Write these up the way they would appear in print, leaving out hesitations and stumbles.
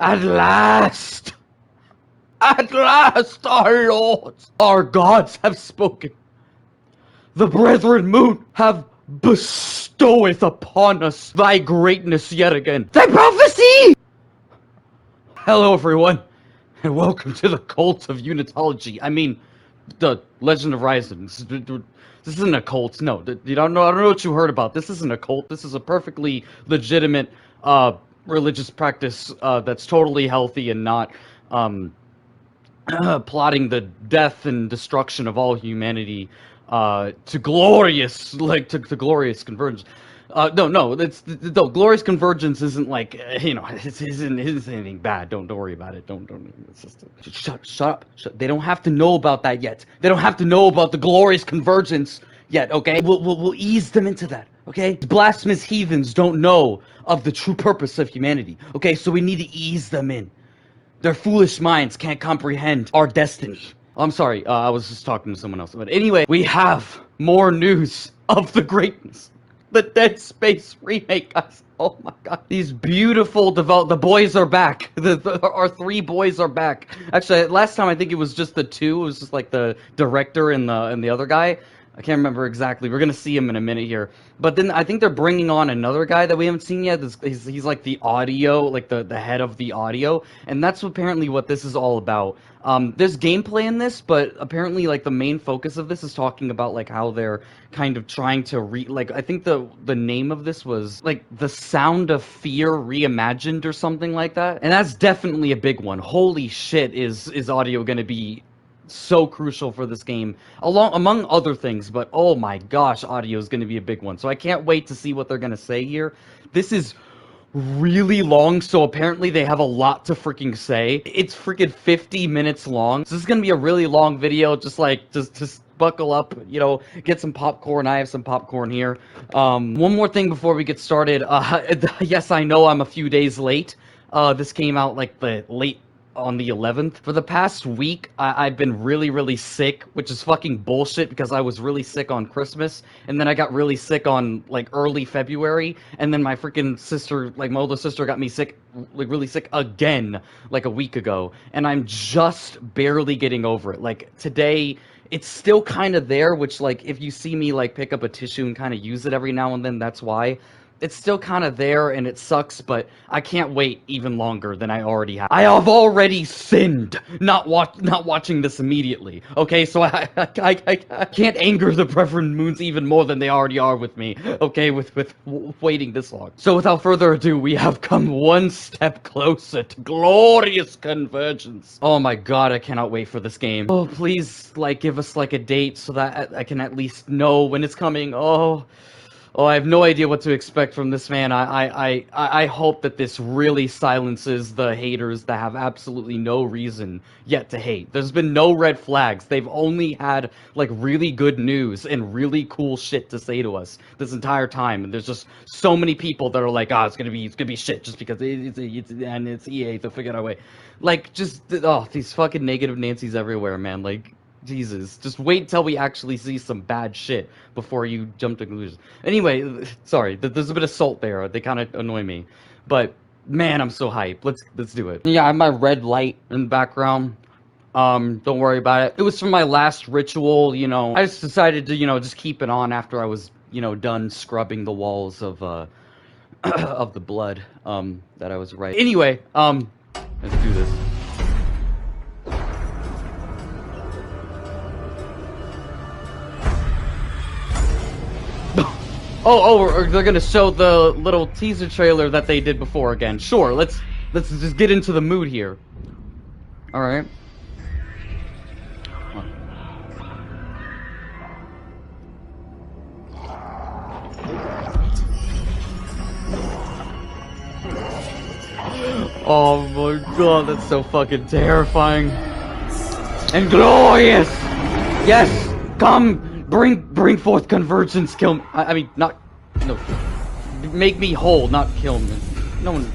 At last! At last, our lords, our gods have spoken. The brethren moon have bestoweth upon us thy greatness yet again. Thy prophecy! Hello, everyone, and welcome to the cult of unitology. I mean, the Legend of Ryzen. This isn't a cult. No, I don't know what you heard about. This isn't a cult. This is a perfectly legitimate religious practice that's totally healthy and not plotting the death and destruction of all humanity to glorious, to glorious convergence. No, glorious convergence isn't like, it isn't anything bad. Don't worry about it. Don't. It's just shut up. They don't have to know about that yet. They don't have to know about the glorious convergence yet. Okay, we'll ease them into that. Okay, blasphemous heathens don't know of the true purpose of humanity. Okay, so we need to ease them in. Their foolish minds can't comprehend our destiny. I'm sorry, I was just talking to someone else. But anyway, we have more news of the greatness. The Dead Space remake, guys. Oh my god. These beautiful the boys are back. Our three boys are back. Actually, last time I think it was just the two. It was just like the director and the other guy. I can't remember exactly. We're gonna see him in a minute here. But then I think they're bringing on another guy that we haven't seen yet. He's like the audio, like the head of the audio, and that's apparently what this is all about. There's gameplay in this, but apparently like the main focus of this is talking about like how they're kind of trying to I think the name of this was like The Sound of Fear Reimagined or something like that. And that's definitely a big one. Holy shit, is audio gonna be so crucial for this game, among other things, but oh my gosh, audio is going to be a big one. So I can't wait to see what they're going to say here. This is really long, so apparently they have a lot to freaking say. It's freaking 50 minutes long. So this is going to be a really long video. Just buckle up, get some popcorn. I have some popcorn here. One more thing before we get started. Yes, I know I'm a few days late. This came out like late on the 11th. For the past week, I've been really sick, which is fucking bullshit because I was really sick on Christmas, and then I got really sick on like early February, and then my freaking sister, like my older sister, got me sick, like really sick again, like a week ago, and I'm just barely getting over it. Like today, it's still kind of there, which like if you see me like pick up a tissue and kind of use it every now and then, that's why. It's still kind of there, and it sucks, but I can't wait even longer than I already have. I have already sinned not watching this immediately, okay? So I can't anger the Reverend Moons even more than they already are with me, okay? With waiting this long. So without further ado, we have come one step closer to glorious convergence. Oh my god, I cannot wait for this game. Oh, please, like, give us, like, a date so that I can at least know when it's coming. Oh, I have no idea what to expect from this, man. I hope that this really silences the haters that have absolutely no reason yet to hate. There's been no red flags. They've only had, like, really good news and really cool shit to say to us this entire time. And there's just so many people that are like, it's gonna be shit just because it's EA, they'll figure out a way. Like, these fucking negative Nancys everywhere, man. Like, Jesus, just wait till we actually see some bad shit before you jump to conclusions. Anyway, sorry, there's a bit of salt there. They kind of annoy me, but man, I'm so hyped. Let's do it. Yeah, I have my red light in the background. Don't worry about it. It was from my last ritual. I just decided to just keep it on after I was done scrubbing the walls of of the blood that I was writing. Anyway, let's do this. Oh, they're gonna show the little teaser trailer that they did before again. Sure, let's just get into the mood here. All right. Oh my god, that's so fucking terrifying and glorious. Yes, come. Bring forth convergence, kill me. I mean, no. Make me whole, not kill me. No one.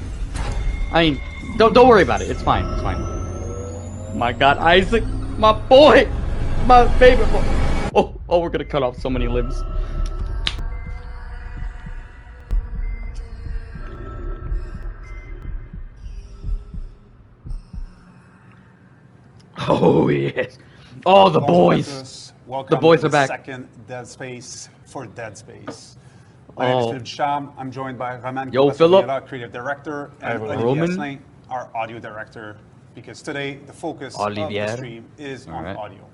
I mean, don't worry about it. It's fine. It's fine. My God, Isaac, my boy, my favorite boy. Oh, we're gonna cut off so many limbs. Oh yes. Oh, the boys. Welcome The boys to are back. Second Dead Space for Dead Space. My Oh. name is Philippe Cham. I'm joined by Roman Yo, Philip. creative director, and Roman. Olivier Asselin, our audio director. Because today the focus of Olivier. the stream is on Alright. audio.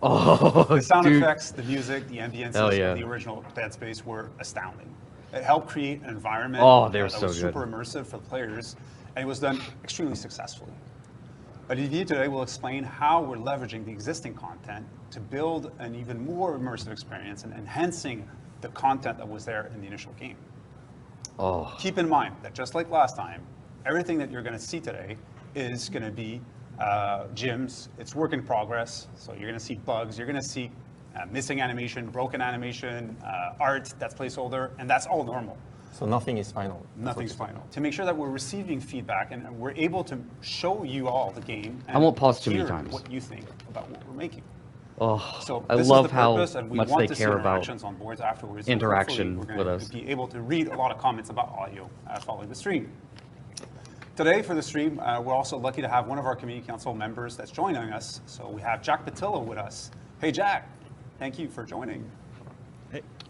Oh, The sound dude. effects, the music, the ambiences Hell yeah. of the original Dead Space were astounding. It helped create an environment They're that so was good. super immersive for the players, and it was done extremely successfully. Olivier today will explain how we're leveraging the existing content to build an even more immersive experience and enhancing the content that was there in the initial game. Oh. Keep in mind that just like last time, everything that you're going to see today is going to be gyms. It's work in progress, so you're going to see bugs, you're going to see missing animation, broken animation, art that's placeholder, and that's all normal. So nothing is final. Nothing's final. To make sure that we're receiving feedback and we're able to show you all the game and I won't pause too many hear times. what you think about what we're making. Oh, So I this love is the how purpose, and we much want they to see care about interactions on boards afterwards. interaction Hopefully with we're us. going to be able to read a lot of comments about audio following the stream. Today for the stream, we're also lucky to have one of our community council members that's joining us. So we have Jack Patillo with us. Hey Jack, thank you for joining.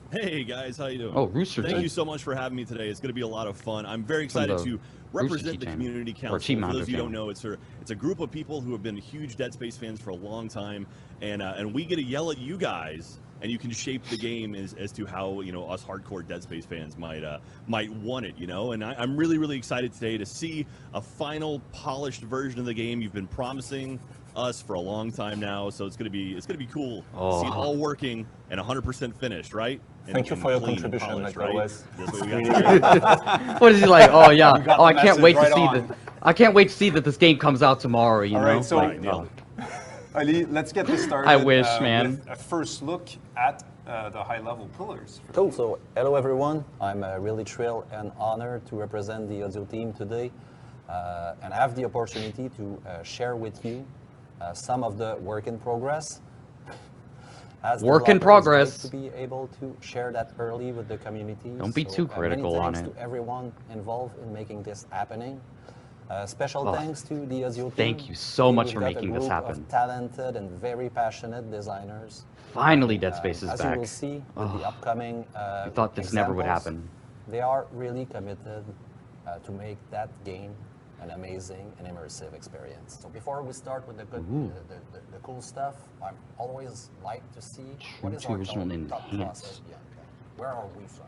Hey guys, how you doing? Oh, Rooster Thank Teeth. you so much for having me today. It's going to be a lot of fun. I'm very excited the to Rooster represent Teeth the channel. community Or council. Cheat For Mounter those of you who don't channel. know, it's a group of people who have been huge Dead Space fans for a long time, and we get to yell at you guys, and you can shape the game as to how us hardcore Dead Space fans might want it, And I'm really excited today to see a final polished version of the game you've been promising us for a long time now. So it's gonna be cool to see it all working and 100% finished, right? Thank you And for your clean and contribution, polished, like always. That's what we got. What is he like? Oh yeah. got Oh, I the can't wait to message see right on. I can't wait to see that this game comes out tomorrow. You All know. right, so Right, nailed it. Ali, let's get this started. I wish, man. With a first look at the high-level pillars. Cool. So, hello everyone. I'm really thrilled and honored to represent the audio team today and have the opportunity to share with you some of the work in progress. As Work in developers, it's progress. great to be able to share that early with the community. Don't be too critical many on thanks it. to everyone involved in making this happening. Special Oh, thanks to the audio team. thank you so much We've for got a making this group happen. Of talented and very passionate designers. Finally, Dead Space is As back. you will see with the upcoming I thought this never would examples, happen. They are really committed to make that game an amazing and immersive experience. So before we start with the good, the cool stuff, I always like to see what is to our original and thought enhanced. process behind that. Where are we from?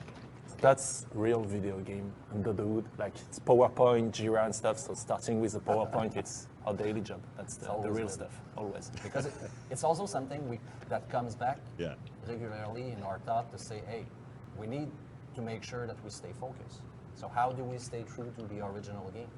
That's real video game under the hood. Like it's PowerPoint, Jira and stuff. So starting with the PowerPoint, it's our daily job. That's the always real good. stuff, always. Because it's also something that comes back Yeah. regularly in our thought to say, hey, we need to make sure that we stay focused. So how do we stay true to the original game?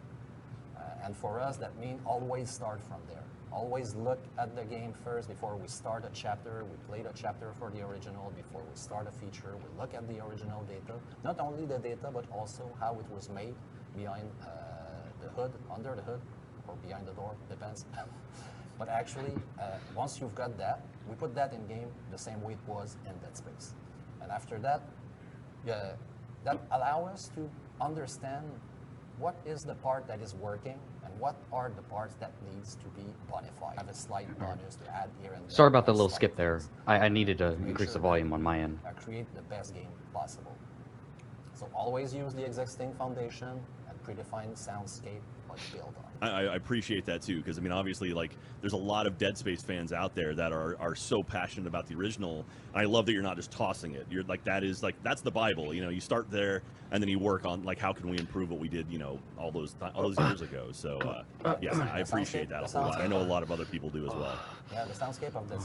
And for us, that means always start from there. Always look at the game first before we start a chapter. We play the chapter for the original before we start a feature. We look at the original data, not only the data, but also how it was made behind the hood, under the hood, or behind the door, depends. But actually, once you've got that, we put that in game the same way it was in Dead Space. And after that, that allows us to understand what is the part that is working and what are the parts that needs to be bonified. I have a slight bonus to add here and there. Sorry about the little Slight skip there. things I needed to make increase the sure volume that on my end. Create the best game possible. So always use the existing foundation and predefined soundscape, but build on. I appreciate that too, because I mean, obviously, like, there's a lot of Dead Space fans out there that are so passionate about the original, and I love that you're not just tossing it. You're like, that's the Bible. You start there, and then you work on like, how can we improve what we did, all those years ago. So yes, I appreciate that a lot. I know a lot of other people do as well. Yeah, the soundscape of the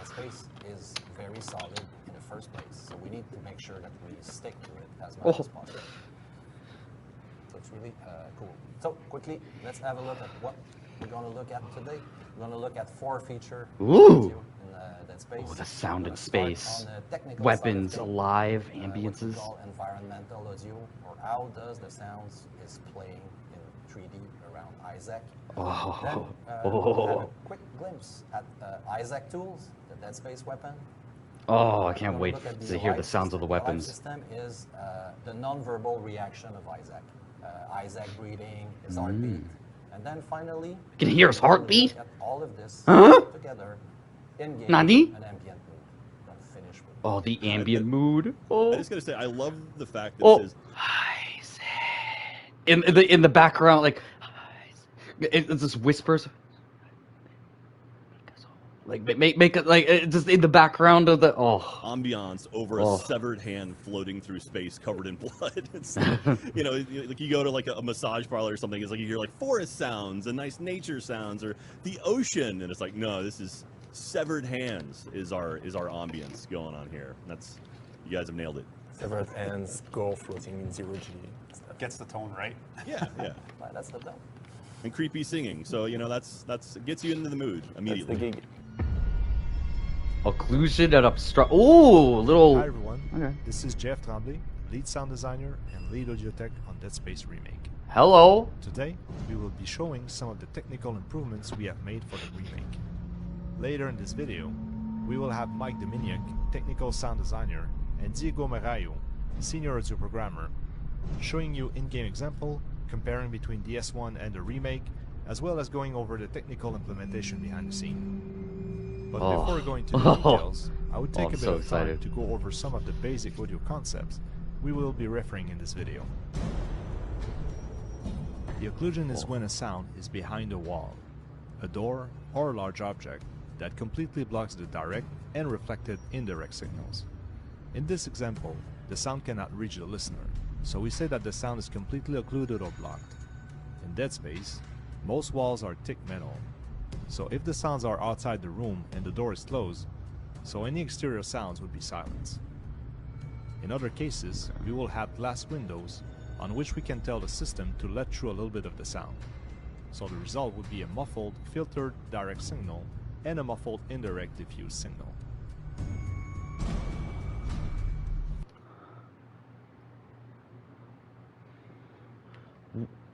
space is very solid in the first place, so we need to make sure that we stick to it as much as possible. So it's really cool. So quickly, let's have a look at what we're going to look at today. We're going to look at 4 features Ooh. in Dead Space. Oh, the sound in We're gonna start space. on the technical Weapons, side of things, alive, what we ambiances. call environmental audio, or how does the sounds is playing in 3D around Isaac. Then Oh. we'll have a quick glimpse at Isaac tools, the Dead Space weapon. Oh, I We're can't gonna wait look at to hear the life sounds of the system. life weapons. system is the non-verbal reaction of Isaac. Isaac breathing, his heartbeat, And then finally, You can hear his heartbeat. at all of this Huh? together in game Nani? and ambient mood. Then finish with Oh, the ambient mood. I Oh. just gotta say, I love the fact that Oh. it says In the background, like it's just whispers. Like make it like just in the background of the ambiance over Oh. a severed hand floating through space covered in blood. It's you know, like you go to like a massage parlor or something. It's like you hear like forest sounds and nice nature sounds or the ocean, and it's like no, this is severed hands is our ambience going on here. That's you guys have nailed it. Severed ends, gore floating in 0G. Stuff. Gets the tone right. Yeah, yeah. Right, that's the thing. And creepy singing. So you know that's gets you into the mood That's the immediately. gig. Occlusion and obstruction. Oh, little. Hi everyone, Okay. this is Jeff Tremblay, lead sound designer and lead audio tech on Dead Space Remake. Hello. Today, we will be showing some of the technical improvements we have made for the remake. Later in this video, we will have Mike Dominiak, technical sound designer, and Diego Marayo, senior audio programmer, showing you in-game example, comparing between DS1 and the remake, as well as going over the technical implementation behind the scene. But Oh. before going to the details, I would take I'm a bit so of time excited. to go over some of the basic audio concepts we will be referring in this video. The occlusion is when a sound is behind a wall, a door, or a large object that completely blocks the direct and reflected indirect signals. In this example, the sound cannot reach the listener, so we say that the sound is completely occluded or blocked. In Dead Space, most walls are thick metal, so if the sounds are outside the room and the door is closed, so any exterior sounds would be silenced. In other cases, we will have glass windows on which we can tell the system to let through a little bit of the sound. So the result would be a muffled, filtered direct signal and a muffled indirect diffuse signal.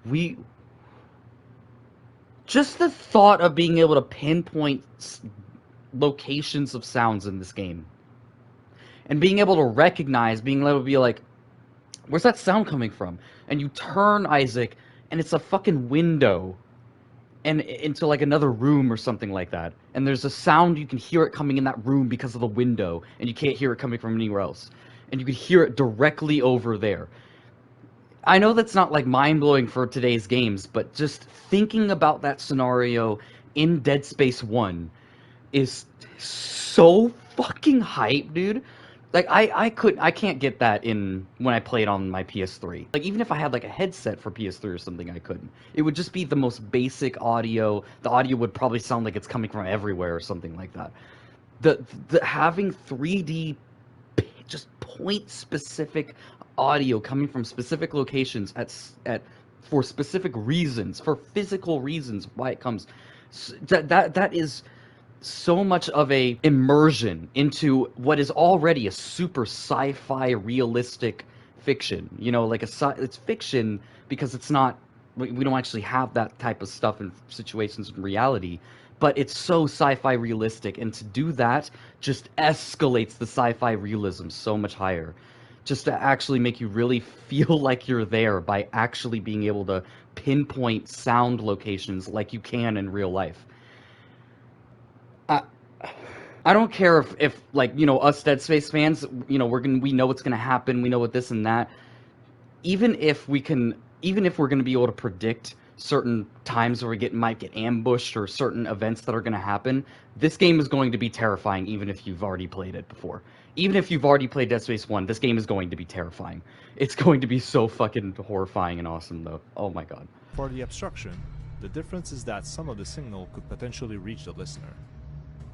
We just the thought of being able to pinpoint locations of sounds in this game and being able to recognize, being able to be like, where's that sound coming from? And you turn Isaac and it's a fucking window and into like another room or something like that, and there's a sound, you can hear it coming in that room because of the window and you can't hear it coming from anywhere else, and you can hear it directly over there. I know that's not like mind-blowing for today's games, but just thinking about that scenario in Dead Space 1 is so fucking hype, dude. Like I can't get that in when I play it on my PS3. Like even if I had like a headset for PS3 or something, I couldn't. It would just be the most basic audio. The audio would probably sound like it's coming from everywhere or something like that. The having 3D just point specific audio coming from specific locations at for specific reasons, for physical reasons why it comes, that is so much of a immersion into what is already a super sci-fi realistic fiction. You know, like it's fiction because it's not, we don't actually have that type of stuff in situations in reality, but it's so sci-fi realistic, and to do that just escalates the sci-fi realism so much higher. Just to actually make you really feel like you're there by actually being able to pinpoint sound locations like you can in real life. I don't care if like, you know, us Dead Space fans, you know, we know what's gonna happen, we know what this and that. Even if we're gonna be able to predict certain times where might get ambushed or certain events that are gonna happen, this game is going to be terrifying even if you've already played it before. Even if you've already played Dead Space 1, this game is going to be terrifying. It's going to be so fucking horrifying and awesome though. Oh my god. For the obstruction, the difference is that some of the signal could potentially reach the listener.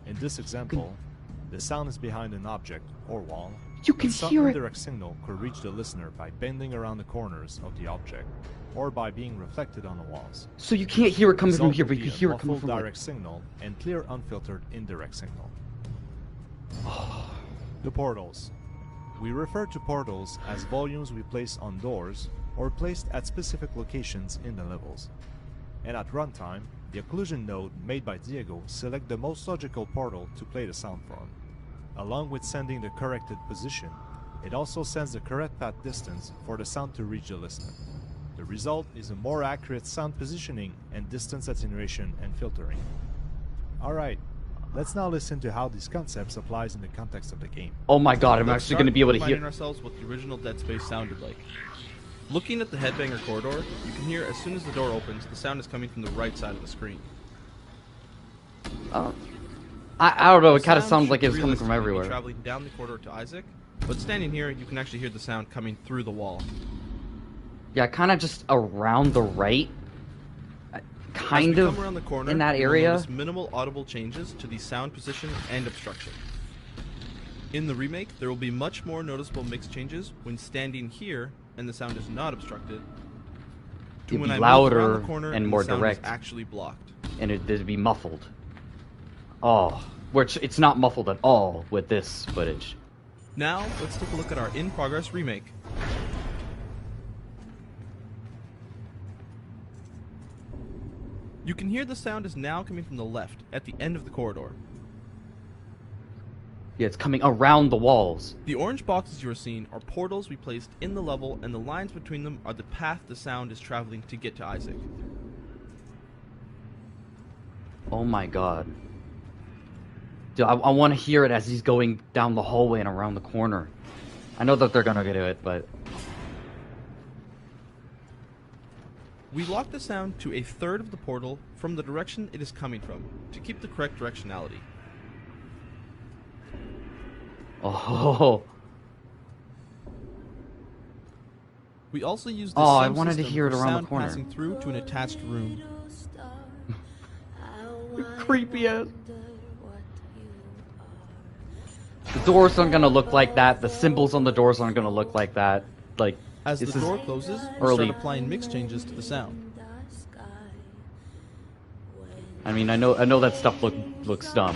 In this example, the sound is behind an object or wall. You can Some hear it. indirect signal could reach the listener by bending around the corners of the object or by being reflected on the walls. So you can't hear it coming from Result here, would but you be can a hear it coming muffled from like, direct signal and clear unfiltered indirect signal. The portals. We refer to portals as volumes we place on doors or placed at specific locations in the levels. And at runtime, the occlusion node made by Diego select the most logical portal to play the sound from. Along with sending the corrected position, it also sends the correct path distance for the sound to reach the listener. The result is a more accurate sound positioning and distance attenuation and filtering. Alright, let's now listen to how these concepts applies in the context of the game. Oh my god, I'm Let's actually going to start be able to reminding hear. ourselves what the original Dead Space sounded like. Looking at the headbanger corridor, you can hear as soon as the door opens, the sound is coming from the right side of the screen. I don't know, it The kind of sound sounds should like it was coming from realistically be everywhere. traveling down the corridor to Isaac, but standing here, you can actually hear the sound coming through the wall. Yeah, kind of just around the right. Kind As we of come around the corner, in that you will area. notice minimal audible changes to the sound position and obstruction. In the remake, there will be much more noticeable mix changes when standing here and the sound is not obstructed, to It'd when be I move around louder the corner and the more sound direct. is actually blocked. And it'd be muffled. Oh, which it's not muffled at all with this footage. Now, let's take a look at our in-progress remake. You can hear the sound is now coming from the left, at the end of the corridor. Yeah, it's coming around the walls. The orange boxes you are seeing are portals we placed in the level, and the lines between them are the path the sound is traveling to get to Isaac. Oh my god. Dude, I want to hear it as he's going down the hallway and around the corner. I know that they're gonna do it, but... We lock the sound to a third of the portal from the direction it is coming from, to keep the correct directionality. Oh... We also use this Oh, I same wanted to system hear it for around the sound corner. passing through to an attached room. Creepy ass. The doors aren't gonna look like that. The symbols on the doors aren't gonna look like that. Like, As the this is door closes, we early. start applying mix changes to the sound. I mean, I know that stuff looks dumb.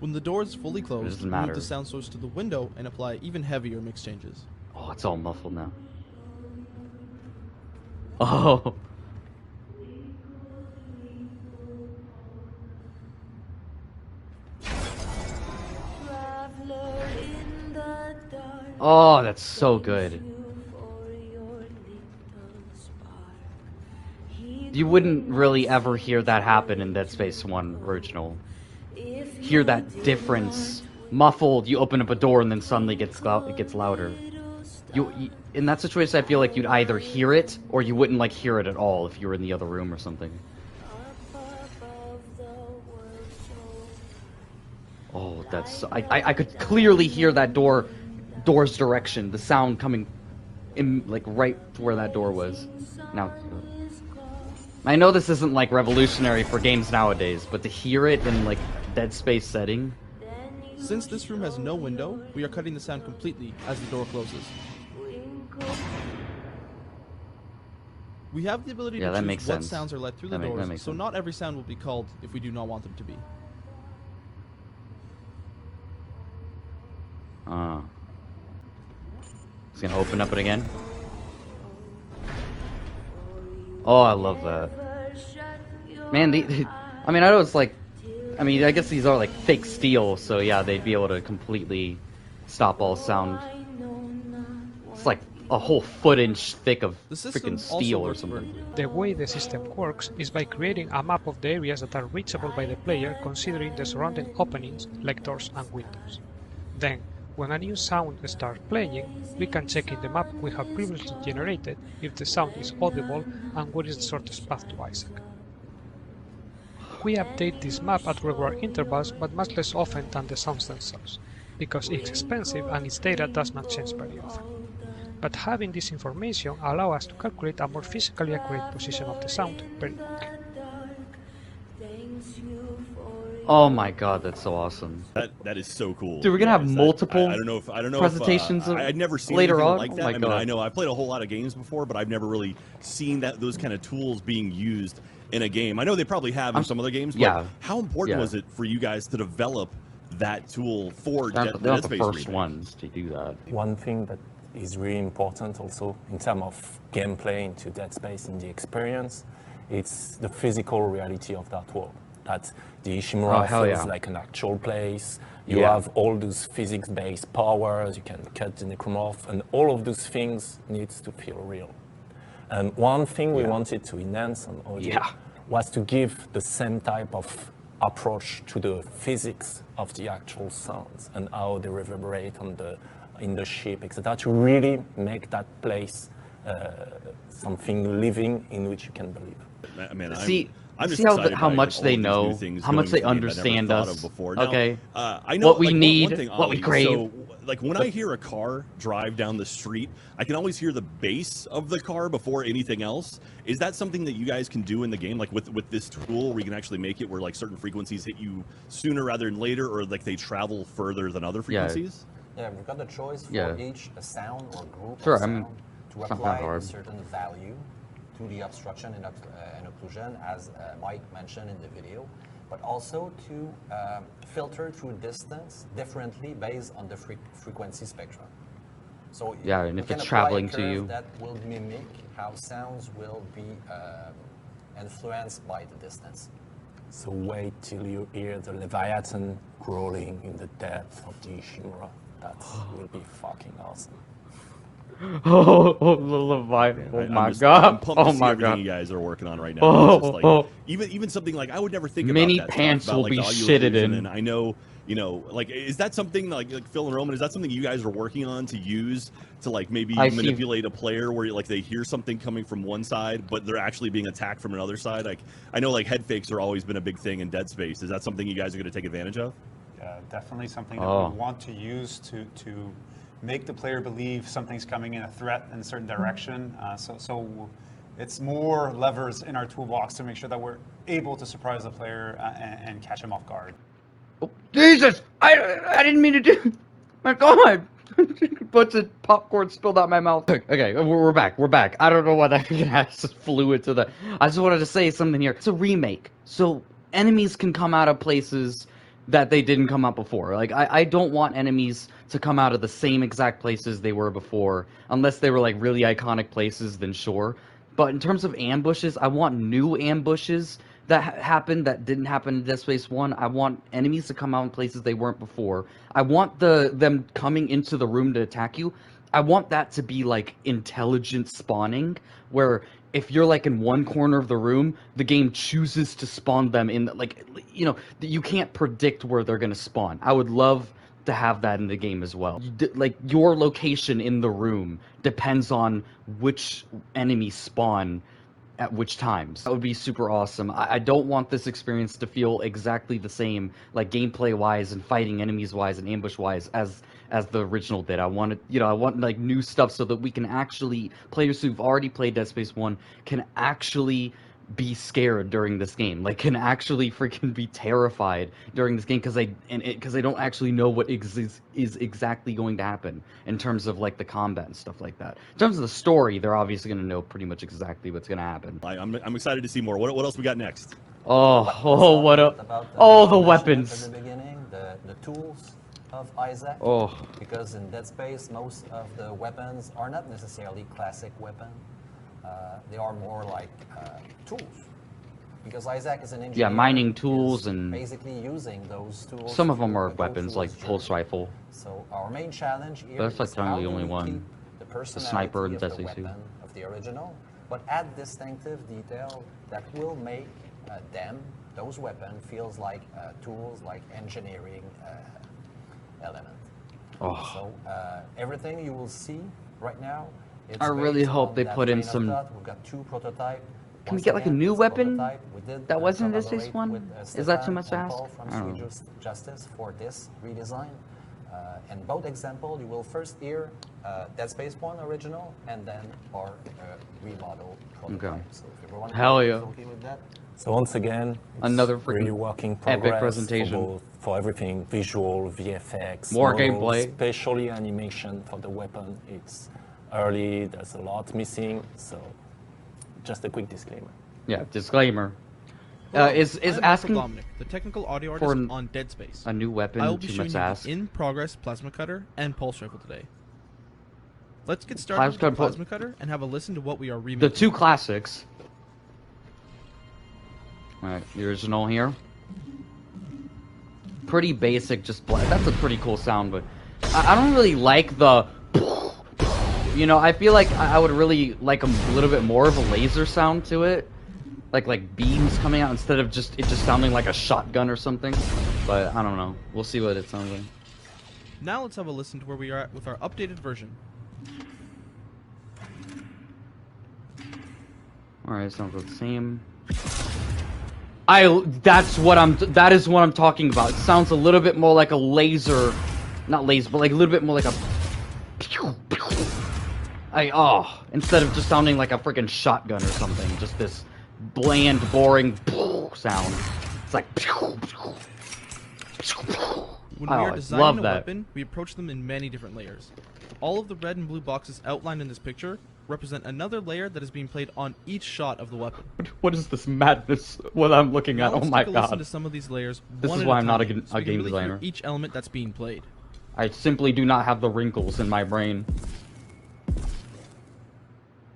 When the door is fully closed, doesn't we matter. move the sound source to the window and apply even heavier mix changes. Oh, it's all muffled now. Oh. Oh, that's so good. You wouldn't really ever hear that happen in Dead Space 1 original. Hear that difference. Muffled, you open up a door and then suddenly it gets louder. You in that situation, I feel like you'd either hear it or you wouldn't like hear it at all if you were in the other room or something. Oh, that's I could clearly hear that door's direction, the sound coming in like right where that door was. Now, I know this isn't like revolutionary for games nowadays, but to hear it in like Dead Space setting, Since this room has no window, we are cutting the sound completely as the door closes. We have the ability Yeah, to that choose makes what sense. sounds are let through the That doors, makes so sense. not every sound will be culled if we do not want them to be. it's gonna open up it again. Oh, I love that. Man, I mean, I know it's like, I mean, I guess these are like fake steel, so yeah, they'd be able to completely stop all sound. It's like a whole foot-inch thick of The system freaking also steel or works something. vertically. The way the system works is by creating a map of the areas that are reachable by the player considering the surrounding openings like doors and windows. Then, when a new sound starts playing, we can check in the map we have previously generated if the sound is audible and what is the shortest path to Isaac. We update this map at regular intervals but much less often than the sounds themselves, because it's expensive and its data does not change very often. But having this information allows us to calculate a more physically accurate position of the sound very quickly. Oh my god, that's so awesome. That is so cool. Dude, we're gonna have guys. multiple I don't know if presentations of- I'd never seen later anything on? like Oh that. my I mean, God. I know I played a whole lot of games before, but I've never really seen those kind of tools being used in a game. I know they probably have in some other games, but yeah. how important Yeah. was it for you guys to develop that tool for They're Dead not the Space first Remake? ones to do that. One thing that is really important also in terms of gameplay into Dead Space and the experience, it's the physical reality of that world. that the Ishimura hell feels yeah. like an actual place. You Yeah. have all those physics-based powers, you can cut the necromorph, and all of those things needs to feel real. And one thing we wanted to enhance on audio Yeah. was to give the same type of approach to the physics of the actual sounds and how they reverberate in the ship, etc., to really make that place something living in which you can believe. Man, I'm just see how excited how by much all they of these know, new things how much going they into the game that I never understand thought us. of before. Now, Okay, I know what we like, need, one thing, what we Ollie, crave. So, like when I hear a car drive down the street, I can always hear the bass of the car before anything else. Is that something that you guys can do in the game, like with this tool, where you can actually make it where like certain frequencies hit you sooner rather than later, or like they travel further than other frequencies? Yeah, we've got the choice for Yeah. each sound or group Sure, of I mean, sound to it's not that apply a hard. certain value to the obstruction and occlusion, as Mike mentioned in the video, but also to filter through distance differently based on the frequency spectrum. So Yeah, and we if can it's apply a traveling to curve you. that will mimic how sounds will be influenced by the distance. So wait till you hear the Leviathan growling in the depth of the Ishimura. That will be fucking awesome. Oh, the Leviathan. Oh my I'm god. pumped Oh to see my everything god. you guys are working on right now. Oh, It's just like, oh. even something like I would never think Mini about that pants stuff, about will like be the audio shitted occlusion, in. and I know, like is that something like Phil and Roman? Is that something you guys are working on to use to like maybe I see. manipulate a player where like they hear something coming from one side, but they're actually being attacked from another side? Like I know like head fakes are always been a big thing in Dead Space. Is that something you guys are going to take advantage of? Definitely something that Oh. we want to use to make the player believe something's coming in a threat in a certain direction. So it's more levers in our toolbox to make sure that we're able to surprise the player and catch him off guard. Oh, Jesus! I didn't mean to do. My God! Bunch of popcorn spilled out my mouth. Okay, we're back. We're back. I don't know why that just flew into the. I just wanted to say something here. It's a remake, so enemies can come out of places that they didn't come out before. Like I don't want enemies to come out of the same exact places they were before, unless they were like really iconic places. Then sure. But in terms of ambushes, I want new ambushes that happened that didn't happen in Dead Space 1. I want enemies to come out in places they weren't before. I want them coming into the room to attack you. I want that to be like intelligent spawning, where if you're like in one corner of the room, the game chooses to spawn them in, like, you know, you can't predict where they're gonna spawn. I would love to have that in the game as well. Like, your location in the room depends on which enemies spawn at which times. That would be super awesome. I don't want this experience to feel exactly the same, like gameplay-wise and fighting enemies-wise and ambush-wise as the original did. I want like new stuff so that we can actually, players who've already played Dead Space 1 can actually be scared during this game, like can actually freaking be terrified during this game because they don't actually know what is exactly going to happen in terms of like the combat and stuff like that. In terms of the story, they're obviously going to know pretty much exactly what's going to happen. I'm excited to see more. What else we got next? The weapons. At the beginning, the tools of Isaac. Oh. Because in Dead Space, most of the weapons are not necessarily classic weapons. They are more like tools. Because Isaac is an engineer. Yeah, mining tools and basically using those tools. some of them are to weapons, go like through pulse his journey. rifle. So our main challenge here That's like is kind of how the do only we one. keep the personality sniper and of the SAC. weapon of the original, but add distinctive detail that will make those weapons, feels like tools, like engineering element. Oh. So everything you will see right now, it's I really based hope on they that put in train of some. thought. We've got 2 prototypes. Can we get like a new weapon that wasn't in Dead Space Stefan 1? Is that too much to and ask? Paul from I don't Sweet know. Justice for this redesign. In both examples, you will first hear Dead Space 1 original and then our remodel prototype. Okay. So if everyone Hell is yeah. okay with that. So once again, it's Another really freaking working epic progress presentation. for everything, visual, VFX, More models, gameplay. especially animation for the weapon. It's early, there's a lot missing, so just a quick disclaimer. Yeah, disclaimer. Is I'm asking Dominic, the technical audio for artist on Dead Space. a new weapon I will be too showing much you to ask? the in-progress plasma cutter and pulse rifle today. Let's get started Plasma with the cutter, plasma cutter and have a listen to what we are remaking. The 2 classics. Alright, the original here. pretty basic, just black. That's a pretty cool sound, but I don't really like the. You know, I feel like I would really like a little bit more of a laser sound to it, like beams coming out instead of just sounding like a shotgun or something. But I don't know. We'll see what it sounds like. Now let's have a listen to where we are at with our updated version. All right, sounds the same. That is what I'm talking about. It sounds a little bit more like a laser, not laser, but like a little bit more like a. Instead of just sounding like a freaking shotgun or something, just this bland, boring sound. It's like. When we are I designing love a that. weapon, we approach them in many different layers. All of the red and blue boxes outlined in this picture represent another layer that is being played on each shot of the weapon. What is this madness? What I'm looking Now at? Oh let's my take a listen god! to some of these layers. This one is at why I'm not a time, so we can game really hear designer. each element that's being played. I simply do not have the wrinkles in my brain.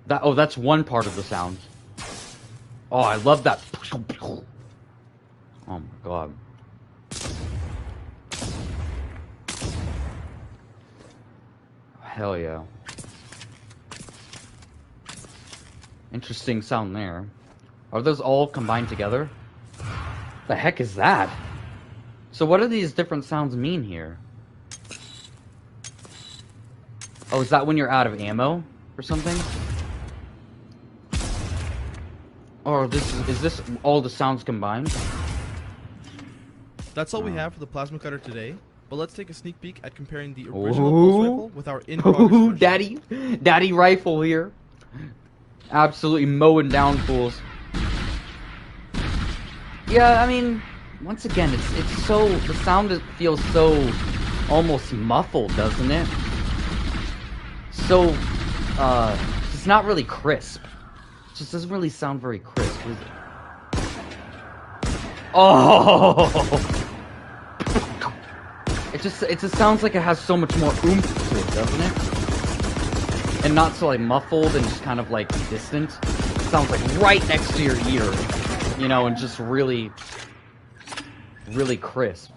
That's one part of the sound. Oh, I love that. Oh my god. Hell yeah. Interesting sound there. Are those all combined together? The heck is that? So what do these different sounds mean here? Oh, is that when you're out of ammo or something? Or is this all the sounds combined? That's all we have for the plasma cutter today, but let's take a sneak peek at comparing the original pulse rifle with our in-progress Ooh, version. daddy rifle here. Absolutely mowing down fools. Yeah, I mean, once again, it's so, the sound feels so almost muffled, doesn't it? So, it's not really crisp. It just doesn't really sound very crisp, is it? Oh! It just sounds like it has so much more oomph to it, doesn't it? And not so like muffled and just kind of like distant. It sounds like right next to your ear, you know, and just really, really crisp.